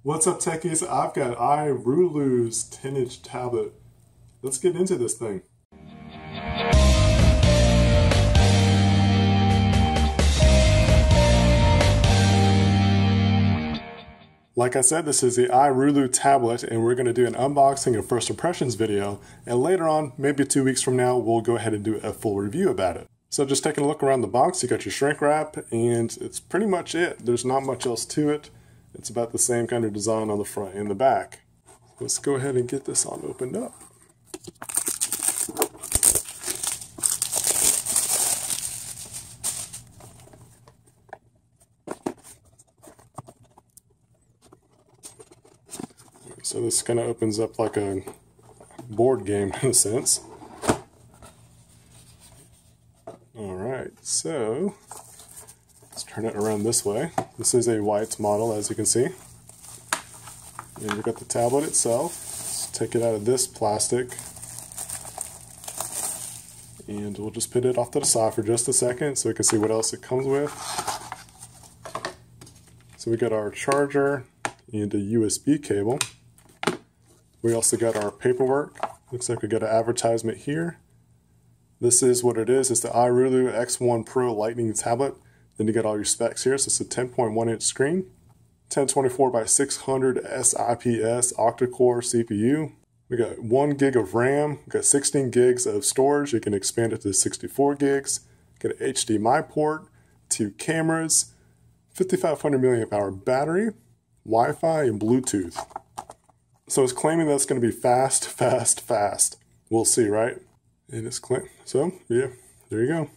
What's up, techies? I've got iRULU's 10-inch tablet. Let's get into this thing. Like I said, this is the iRULU tablet, and we're going to do an unboxing and first impressions video, and later on, maybe 2 weeks from now, we'll go ahead and do a full review about it. So just taking a look around the box, you got your shrink wrap, and it's pretty much it. There's not much else to it. It's about the same kind of design on the front and the back. Let's go ahead and get this all opened up. So this kind of opens up like a board game in a sense. Alright, so let's turn it around this way. This is a white model, as you can see. And we've got the tablet itself. Let's take it out of this plastic. And we'll just put it off to the side for just a second so we can see what else it comes with. So we got our charger and a USB cable. We also got our paperwork. Looks like we got an advertisement here. This is what it is. It's the iRULU X1 Pro Lightning tablet. Then you got all your specs here. So it's a 10.1 inch screen, 1024 by 600 SIPS Octa Core CPU. We got 1 gig of RAM. We got 16 gigs of storage. You can expand it to 64 gigs. Got an HDMI port, 2 cameras, 5500 milliamp hour battery, Wi-Fi, and Bluetooth. So it's claiming that's going to be fast. We'll see, right? And it's so yeah, there you go.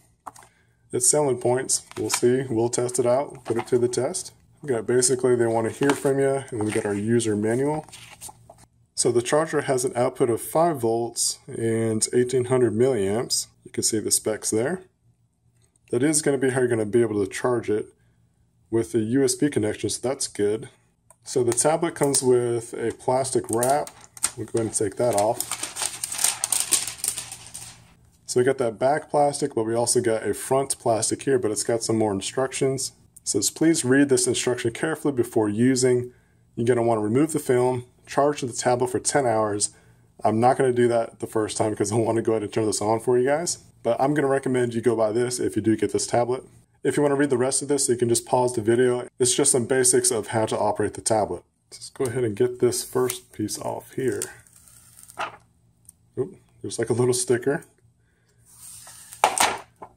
It's selling points. We'll see. We'll test it out. Put it to the test. We got basically they want to hear from you, and then we got our user manual. So the charger has an output of 5 volts and 1800 milliamps. You can see the specs there. That is going to be how you're going to be able to charge it with a USB connection, so that's good. So the tablet comes with a plastic wrap. We'll go ahead and take that off. So we got that back plastic, but we also got a front plastic here, but it's got some more instructions. It says, please read this instruction carefully before using. You're going to want to remove the film, charge the tablet for 10 hours. I'm not going to do that the first time because I want to go ahead and turn this on for you guys. But I'm going to recommend you go buy this if you do get this tablet. If you want to read the rest of this, you can just pause the video. It's just some basics of how to operate the tablet. Let's go ahead and get this first piece off here. Oop, there's like a little sticker.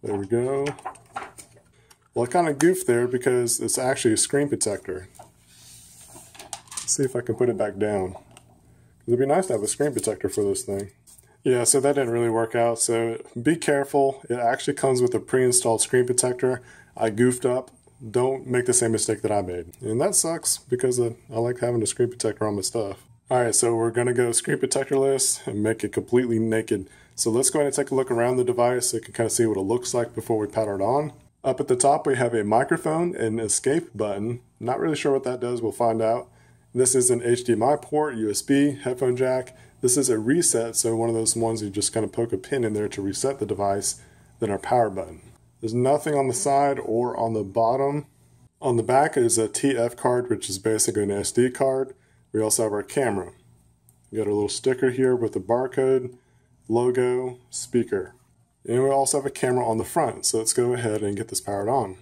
There we go. Well, I kind of goofed there because it's actually a screen protector. Let's see if I can put it back down. It'd be nice to have a screen protector for this thing. Yeah, so that didn't really work out, so be careful. It actually comes with a pre-installed screen protector. I goofed up. Don't make the same mistake that I made. And that sucks because I like having a screen protector on my stuff. Alright, so we're going to go screen protectorless and make it completely naked. So let's go ahead and take a look around the device so you can kind of see what it looks like before we power it on. Up at the top we have a microphone and an escape button. Not really sure what that does, we'll find out. This is an HDMI port, USB, headphone jack. This is a reset, so one of those ones you just kind of poke a pin in there to reset the device. Then our power button. There's nothing on the side or on the bottom. On the back is a TF card, which is basically an SD card. We also have our camera. We got a little sticker here with the barcode, logo, speaker. And we also have a camera on the front, so let's go ahead and get this powered on.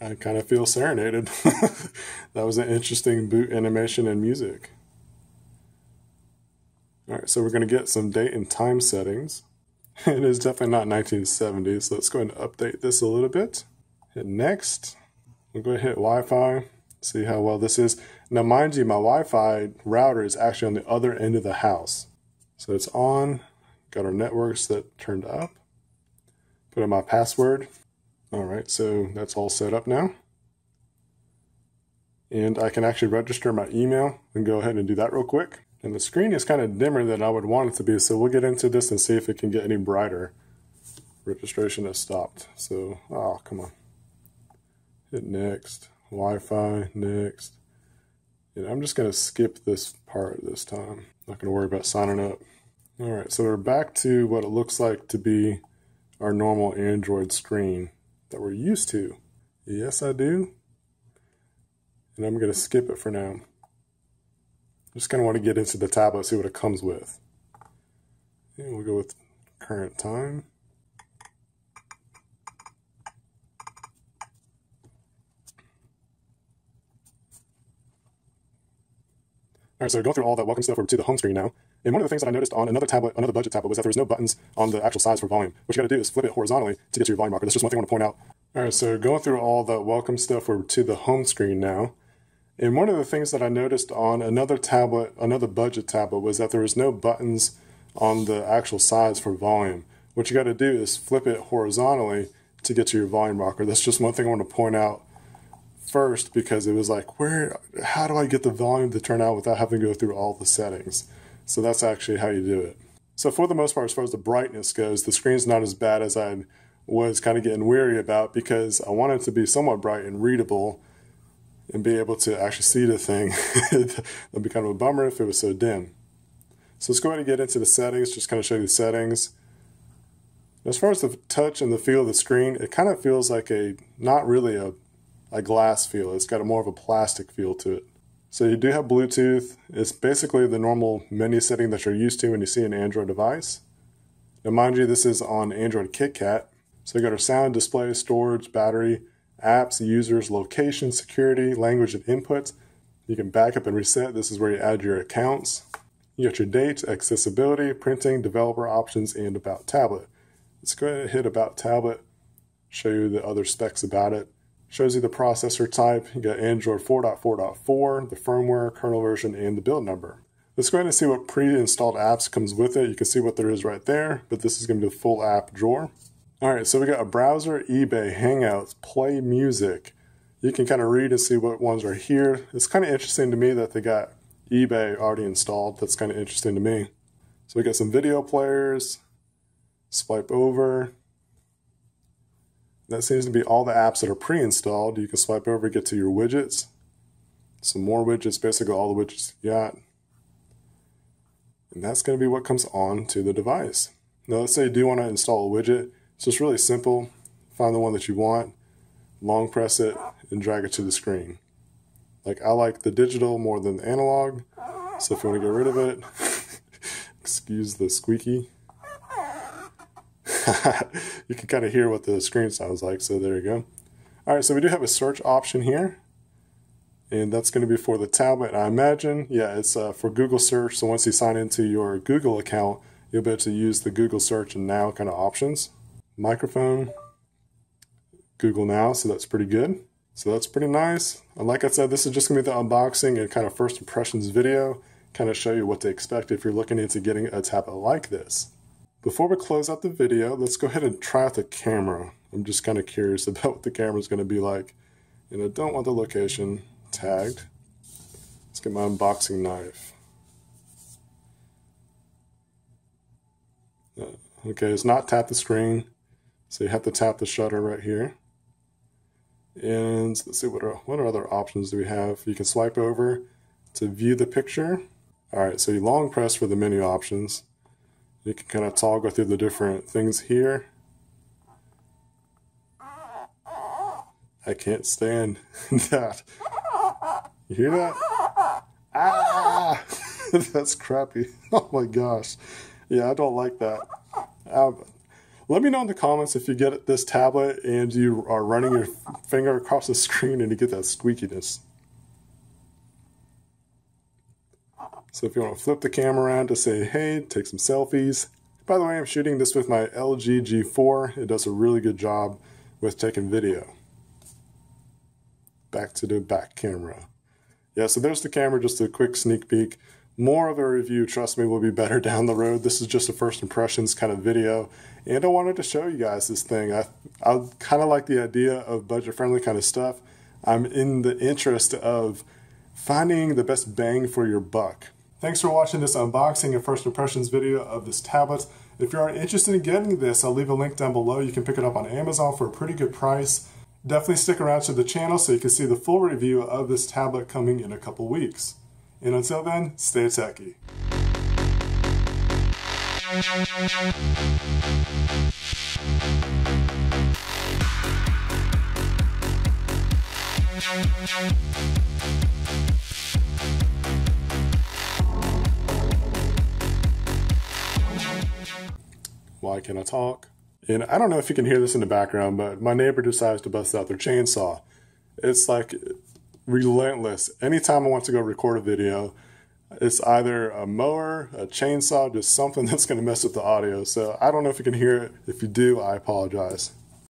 I kind of feel serenaded. That was an interesting boot animation and music. Alright, so we're going to get some date and time settings. It is definitely not 1970, so let's go ahead and update this a little bit. Hit next. We'll go ahead and hit Wi-Fi. See how well this is. Now mind you, my Wi-Fi router is actually on the other end of the house. So it's on. Got our networks that turned up. Put in my password. Alright, so that's all set up now. And I can actually register my email and go ahead and do that real quick. And the screen is kind of dimmer than I would want it to be, so we'll get into this and see if it can get any brighter. Registration has stopped. So, oh, come on. Hit next. Wi-Fi, next. And I'm just going to skip this part this time. Not going to worry about signing up. Alright, so we're back to what it looks like to be our normal Android screen that we're used to. Yes, I do. And I'm going to skip it for now. Just kind of want to get into the tablet, see what it comes with. And we'll go with current time. Alright, so go through all that welcome stuff over to the home screen now. And one of the things that I noticed on another tablet, another budget tablet, was that there was no buttons on the actual size for volume. What you got to do is flip it horizontally to get to your volume rocker. That's just one thing I want to point out. Alright, so going through all the welcome stuff over to the home screen now. And one of the things that I noticed on another tablet, another budget tablet, was that there was no buttons on the actual size for volume. What you got to do is flip it horizontally to get to your volume rocker. That's just one thing I want to point out first, because it was like, how do I get the volume to turn out without having to go through all the settings? So that's actually how you do it. So for the most part, as far as the brightness goes, the screen's not as bad as I was kind of getting weary about, because I wanted it to be somewhat bright and readable and be able to actually see the thing. That'd be kind of a bummer if it was so dim. So let's go ahead and get into the settings, just kind of show you the settings. As far as the touch and the feel of the screen, it kind of feels like not really a glass feel. It's got a more of a plastic feel to it. So you do have Bluetooth. It's basically the normal menu setting that you're used to when you see an Android device. Now mind you, this is on Android KitKat. So you got our sound, display, storage, battery, apps, users, location, security, language, and inputs. You can back up and reset. This is where you add your accounts. You got your dates, accessibility, printing, developer options, and About Tablet. Let's go ahead and hit About Tablet, show you the other specs about it. Shows you the processor type. You got Android 4.4.4, the firmware, kernel version, and the build number. Let's go ahead and see what pre-installed apps comes with it. You can see what there is right there, but this is going to be the full app drawer. Alright, so we got a browser, eBay, Hangouts, Play Music. You can kind of read and see what ones are here. It's kind of interesting to me that they got eBay already installed. That's kind of interesting to me. So we got some video players. Swipe over. That seems to be all the apps that are pre-installed. You can swipe over, get to your widgets. Some more widgets, basically all the widgets you got. And that's going to be what comes on to the device. Now let's say you do want to install a widget. It's just really simple. Find the one that you want, long press it, and drag it to the screen. Like, I like the digital more than the analog, so if you want to get rid of it, excuse the squeaky. You can kind of hear what the screen sounds like, so there you go. Alright, so we do have a search option here, and that's going to be for the tablet. I imagine, yeah, it's for Google search, so once you sign into your Google account, you'll be able to use the Google search and now kind of options. Microphone, Google Now, so that's pretty good. So that's pretty nice. And like I said, this is just going to be the unboxing and kind of first impressions video, kind of show you what to expect if you're looking into getting a tablet like this. Before we close out the video, let's go ahead and try out the camera. I'm just kind of curious about what the camera is going to be like. And I don't want the location tagged. Let's get my unboxing knife. Okay, it's not tap the screen, so you have to tap the shutter right here. And let's see, what other options do we have? You can swipe over to view the picture. Alright, so you long press for the menu options. You can kind of toggle through the different things here. I can't stand that. You hear that? Ah! That's crappy. Oh my gosh. Yeah, I don't like that. Let me know in the comments if you get this tablet and you are running your finger across the screen and you get that squeakiness. So if you want to flip the camera around to say, hey, take some selfies. By the way, I'm shooting this with my LG G4. It does a really good job with taking video. Back to the back camera. Yeah, so there's the camera, just a quick sneak peek. More of a review, trust me, will be better down the road. This is just a first impressions kind of video. And I wanted to show you guys this thing. I kind of like the idea of budget-friendly kind of stuff. I'm in the interest of finding the best bang for your buck. Thanks for watching this unboxing and first impressions video of this tablet. If you are interested in getting this, I'll leave a link down below. You can pick it up on Amazon for a pretty good price. Definitely stick around to the channel so you can see the full review of this tablet coming in a couple weeks. And until then, stay techy. Why can't I talk? And I don't know if you can hear this in the background, but my neighbor decides to bust out their chainsaw. It's like relentless. Anytime I want to go record a video, it's either a mower, a chainsaw, just something that's going to mess with the audio. So I don't know if you can hear it. If you do, I apologize.